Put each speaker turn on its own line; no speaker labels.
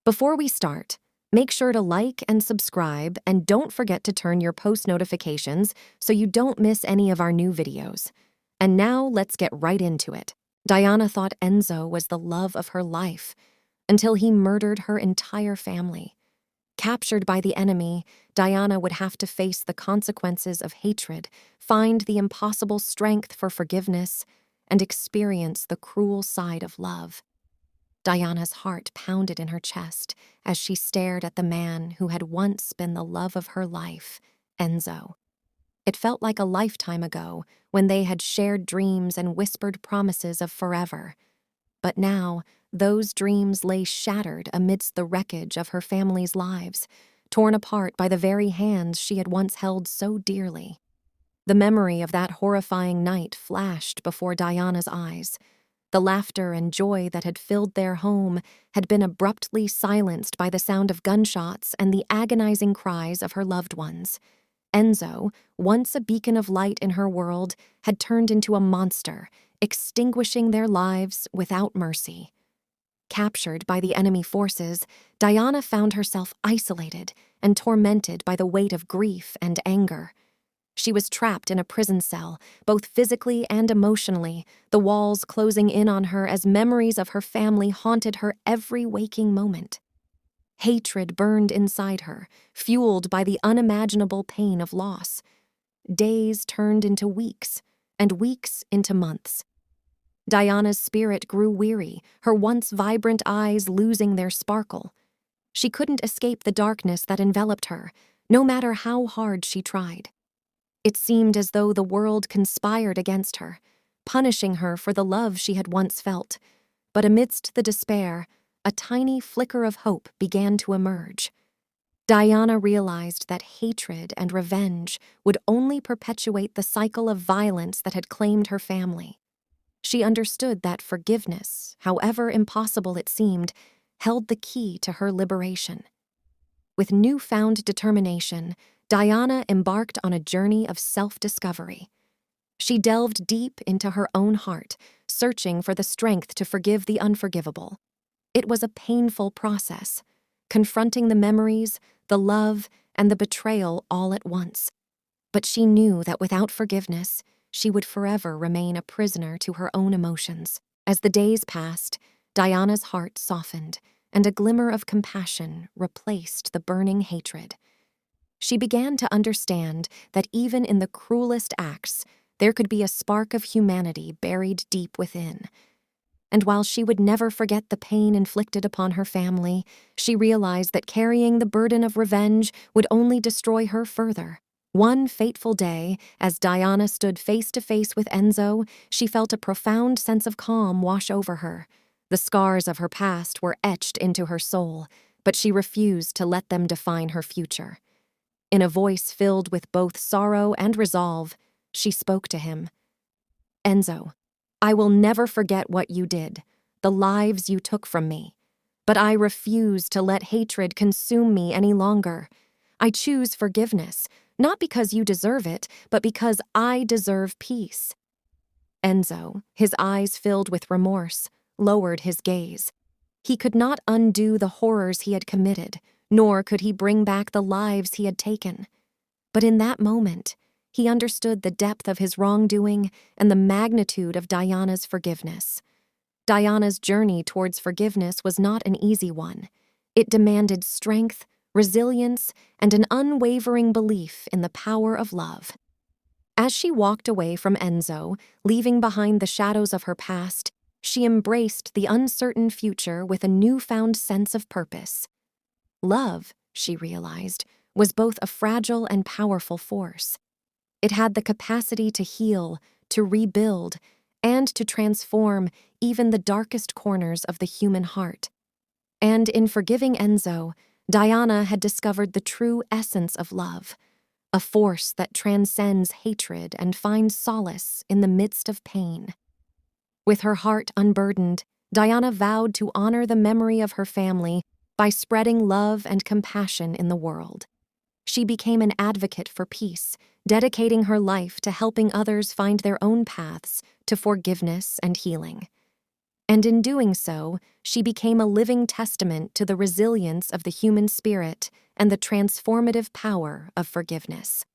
Before we start, make sure to like and subscribe, and don't forget to turn your post notifications so you don't miss any of our new videos. And now let's get right into it. Daiana thought Enzo was the love of her life until he murdered her entire family. Captured by the enemy, Daiana would have to face the consequences of hatred, find the impossible strength for forgiveness, and experience the cruel side of love. Diana's heart pounded in her chest as she stared at the man who had once been the love of her life, Enzo. It felt like a lifetime ago when they had shared dreams and whispered promises of forever. But now, those dreams lay shattered amidst the wreckage of her family's lives, torn apart by the very hands she had once held so dearly. The memory of that horrifying night flashed before Diana's eyes. The laughter and joy that had filled their home had been abruptly silenced by the sound of gunshots and the agonizing cries of her loved ones. Enzo, once a beacon of light in her world, had turned into a monster, extinguishing their lives without mercy. Captured by the enemy forces, Daiana found herself isolated and tormented by the weight of grief and anger. She was trapped in a prison cell, both physically and emotionally, the walls closing in on her as memories of her family haunted her every waking moment. Hatred burned inside her, fueled by the unimaginable pain of loss. Days turned into weeks, and weeks into months. Diana's spirit grew weary, her once vibrant eyes losing their sparkle. She couldn't escape the darkness that enveloped her, no matter how hard she tried. It seemed as though the world conspired against her, punishing her for the love she had once felt. But amidst the despair, a tiny flicker of hope began to emerge. Daiana realized that hatred and revenge would only perpetuate the cycle of violence that had claimed her family. She understood that forgiveness, however impossible it seemed, held the key to her liberation. With newfound determination, Daiana embarked on a journey of self-discovery. She delved deep into her own heart, searching for the strength to forgive the unforgivable. It was a painful process, confronting the memories, the love, and the betrayal all at once. But she knew that without forgiveness, she would forever remain a prisoner to her own emotions. As the days passed, Diana's heart softened, and a glimmer of compassion replaced the burning hatred. She began to understand that even in the cruelest acts, there could be a spark of humanity buried deep within. And while she would never forget the pain inflicted upon her family, she realized that carrying the burden of revenge would only destroy her further. One fateful day, as Daiana stood face to face with Enzo, she felt a profound sense of calm wash over her. The scars of her past were etched into her soul, but she refused to let them define her future. In a voice filled with both sorrow and resolve, she spoke to him. "Enzo, I will never forget what you did, the lives you took from me. But I refuse to let hatred consume me any longer. I choose forgiveness, not because you deserve it, but because I deserve peace." Enzo, his eyes filled with remorse, lowered his gaze. He could not undo the horrors he had committed, nor could he bring back the lives he had taken. But in that moment, he understood the depth of his wrongdoing and the magnitude of Diana's forgiveness. Diana's journey towards forgiveness was not an easy one. It demanded strength, resilience, and an unwavering belief in the power of love. As she walked away from Enzo, leaving behind the shadows of her past, she embraced the uncertain future with a newfound sense of purpose. Love, she realized, was both a fragile and powerful force. It had the capacity to heal, to rebuild, and to transform even the darkest corners of the human heart. And in forgiving Enzo, Daiana had discovered the true essence of love, a force that transcends hatred and finds solace in the midst of pain. With her heart unburdened, Daiana vowed to honor the memory of her family by spreading love and compassion in the world. She became an advocate for peace, dedicating her life to helping others find their own paths to forgiveness and healing. And in doing so, she became a living testament to the resilience of the human spirit and the transformative power of forgiveness.